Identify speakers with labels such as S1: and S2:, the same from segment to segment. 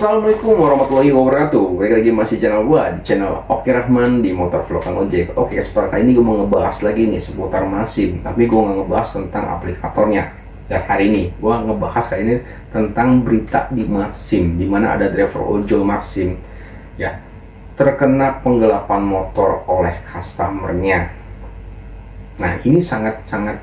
S1: Assalamualaikum warahmatullahi wabarakatuh. Balik lagi masih channel gua di channel Oki Rahman di Motor Vlog Kang Ojek. Oke, seperti kali ini gue mau ngebahas lagi nih seputar Maxim, tapi gue nggak ngebahas tentang aplikatornya. Dan hari ini gue ngebahas kali ini tentang berita di Maxim, di mana ada driver ojol Maxim ya terkena penggelapan motor oleh customernya. Nah, ini sangat-sangat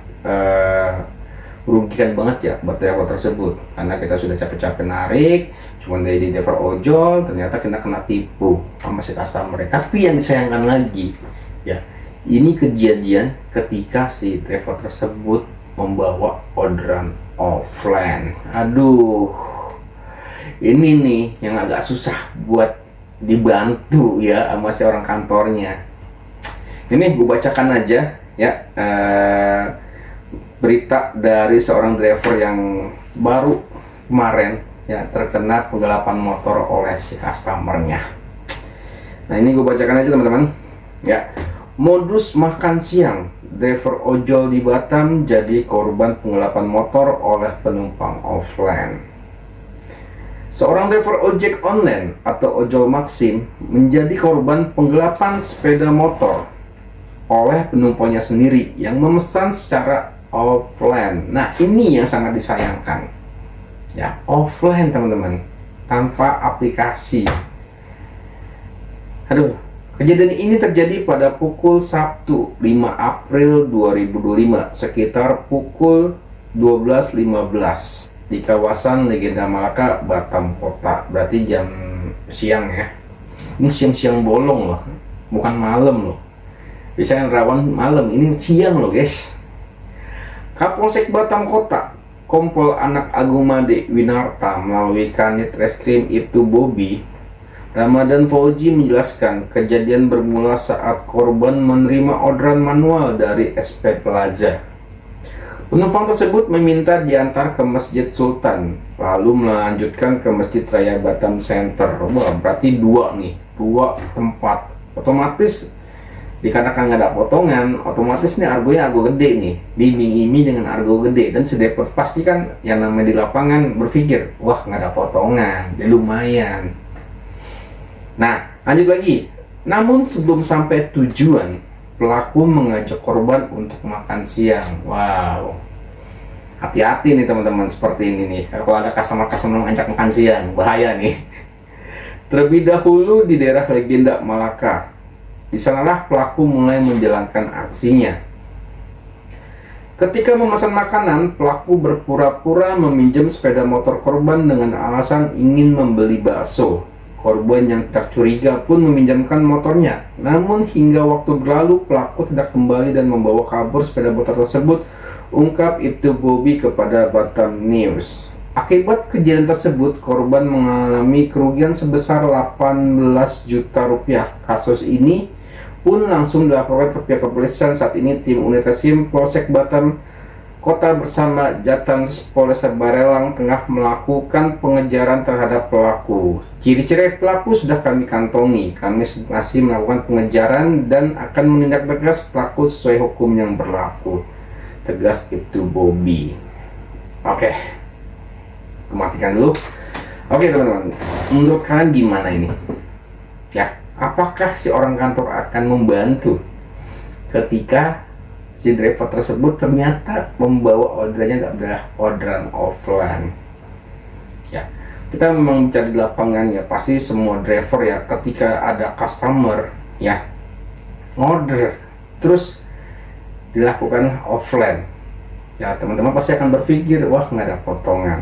S1: merugikan banget ya buat driver tersebut, karena kita sudah capek-capek narik cuman dari driver ojol, ternyata kita kena tipu sama si customer. Tapi yang disayangkan lagi ya, ini kejadian ketika si driver tersebut membawa orderan offline. Aduh, ini nih yang agak susah buat dibantu ya sama si orang kantornya. Ini gue bacakan aja ya, berita dari seorang driver yang baru kemarin ya terkena penggelapan motor oleh si customernya. Nah, ini gue bacakan aja teman-teman ya. Modus makan siang driver ojol di Batam jadi korban penggelapan motor oleh penumpang offline. Seorang driver ojek online atau ojol Maxim menjadi korban penggelapan sepeda motor oleh penumpangnya sendiri yang memesan secara offline. Nah, ini yang sangat disayangkan ya, offline teman-teman, tanpa aplikasi. Aduh, kejadian ini terjadi pada pukul Sabtu 5 April 2025 sekitar pukul 12.15 di kawasan Legenda Malaka, Batam Kota. Berarti jam siang ya. Ini siang-siang bolong loh, bukan malam loh. Biasanya rawan malam, ini siang loh guys. Kapolsek Batam Kota Kompol Anak Agung Made Winarta melalui Kanit Reskrim Ibtu Bobi Ramadan Fauji menjelaskan kejadian bermula saat korban menerima orderan manual dari SP Plaza. Penumpang tersebut meminta diantar ke Masjid Sultan, lalu melanjutkan ke Masjid Raya Batam Center. Wah, berarti dua tempat. Otomatis dikarenakan nggak ada potongan, otomatis nih argo gede nih, diiming-iming dengan argo gede, dan si driver pasti kan yang namanya di lapangan berpikir, wah nggak ada potongan, ya lumayan. Nah, lanjut lagi. Namun sebelum sampai tujuan, pelaku mengajak korban untuk makan siang. Wow, hati-hati nih teman-teman, seperti ini nih, kalau ada customer mengajak makan siang, bahaya nih. Terlebih dahulu di daerah Legenda Malaka. Di sanalah pelaku mulai menjalankan aksinya. Ketika memesan makanan, pelaku berpura-pura meminjam sepeda motor korban dengan alasan ingin membeli bakso. Korban yang tak curiga pun meminjamkan motornya. Namun hingga waktu berlalu, pelaku tidak kembali dan membawa kabur sepeda motor tersebut, ungkap Ibtu Bobi kepada Batam News. Akibat kejadian tersebut, korban mengalami kerugian sebesar 18 juta rupiah. Kasus ini pun langsung dilaporkan ke pihak kepolisian. Saat ini tim unit resim Polsek Batam Kota bersama Jatan Polres Barelang tengah melakukan pengejaran terhadap pelaku. Ciri-ciri pelaku sudah kami kantongi. Kami masih melakukan pengejaran dan akan menindak tegas pelaku sesuai hukum yang berlaku, tegas Ibtu Bobi. Oke, matikan dulu. Oke teman-teman, menurut kalian gimana ini ya? Apakah si orang kantor akan membantu ketika si driver tersebut ternyata membawa orderannya adalah orderan offline? Ya, kita memang mencari di lapangan ya, pasti semua driver ya ketika ada customer ya order terus dilakukan offline, ya teman-teman pasti akan berpikir, wah nggak ada potongan.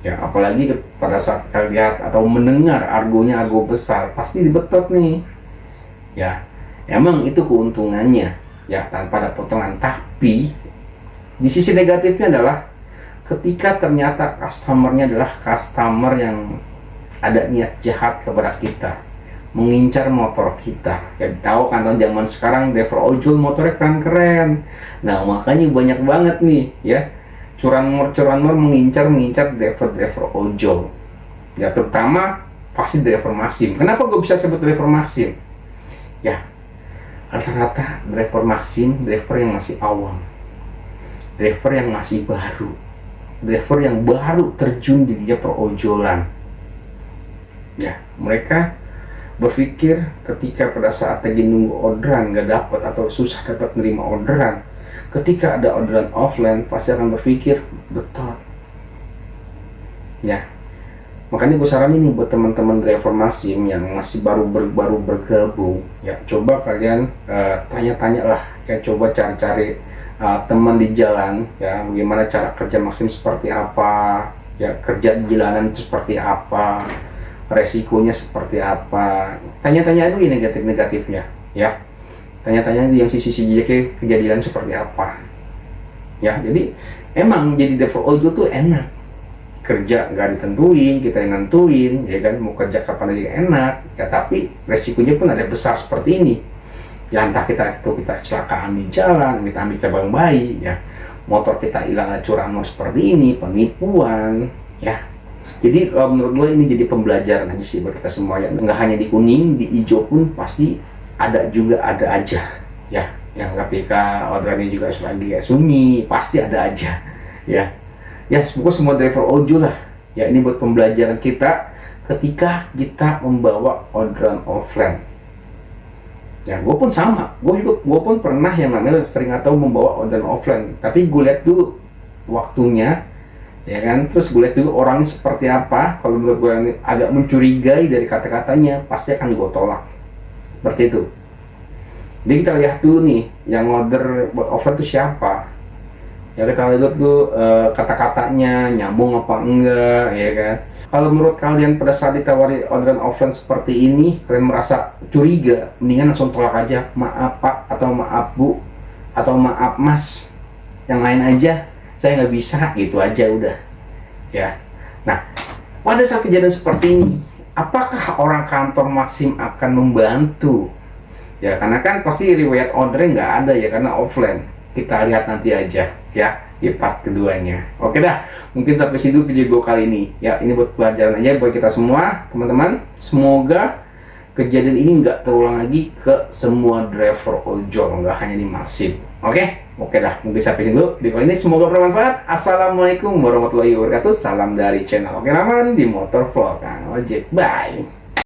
S1: Ya, apalagi pada saat kita lihat atau mendengar argonya argo besar, pasti dibetot nih. Ya, emang itu keuntungannya ya tanpa ada potongan. Tapi di sisi negatifnya adalah ketika ternyata customernya adalah customer yang ada niat jahat kepada kita, mengincar motor kita. Ya tahu kan, tahun zaman sekarang driver ojol motornya keren-keren. Nah, makanya banyak banget nih ya curanmor mengincar driver ojol ya, terutama pasti driver Maxim. Kenapa gue bisa sebut driver Maxim ya? Rata-rata driver Maxim driver yang masih awam, driver yang masih baru, driver yang baru terjun di dunia perojolan. Ya, mereka berpikir ketika pada saat lagi nunggu orderan nggak dapat atau susah dapat nerima orderan, ketika ada orderan offline pasti akan berpikir betul. Ya, makanya gue saranin nih buat teman-teman driver Maxim yang masih baru bergabung, ya coba kalian tanya-tanya lah, ya coba cari-cari teman di jalan, ya bagaimana cara kerja Maxim seperti apa, ya kerja di jalanan itu seperti apa, resikonya seperti apa. Tanya-tanya dulu negatif-negatifnya, ya tanya-tanya yang sisi-sisi kejadian seperti apa. Ya, jadi emang jadi driver ojol tuh enak, kerja nggak ditentuin, kita yang nentuin, ya kan, mau kerja kapan aja enak, ya tapi resikonya pun ada besar seperti ini, ya entah kita kecelakaan di jalan, kita ambil cabang bayi, ya motor kita hilang ada curanmor seperti ini, penipuan, ya. Jadi menurut gue ini jadi pembelajaran aja sih buat kita semua, ya nggak hanya di kuning, di hijau pun pasti ada aja, ya yang ketika orderannya juga lagi kayak sunyi pasti ada aja, ya. Ya semoga semua driver ojol lah, ya ini buat pembelajaran kita ketika kita membawa orderan offline. Ya gue pun sama, gue pun pernah yang namanya sering atau membawa orderan offline, tapi gue lihat dulu waktunya, ya kan, terus gue lihat dulu orangnya seperti apa. Kalau menurut gue yang agak mencurigai dari kata-katanya, pasti akan gue tolak seperti itu. Jadi kita lihat dulu nih yang order buat offline itu siapa, ya kita lihat dulu kata-katanya nyambung apa enggak, ya kan. Kalau menurut kalian pada saat ditawari orderan offline seperti ini kalian merasa curiga, mendingan langsung tolak aja, maaf pak, atau maaf bu, atau maaf mas, yang lain aja saya nggak bisa, gitu aja udah, ya. Nah pada saat kejadian seperti ini, apakah orang kantor Maxim akan membantu? Ya karena kan pasti riwayat ordernya nggak ada ya, karena offline. Kita lihat nanti aja ya di part keduanya. Oke dah, mungkin sampai situ video gue kali ini. Ya ini buat pelajaran aja buat kita semua teman-teman. Semoga kejadian ini nggak terulang lagi ke semua driver ojol, nggak hanya di Maxim. Oke dah, mungkin sampai situ video kali ini. Semoga bermanfaat. Assalamualaikum warahmatullahi wabarakatuh. Salam dari channel Oke Raman di Motor Vlog Kang Ojek. Bye.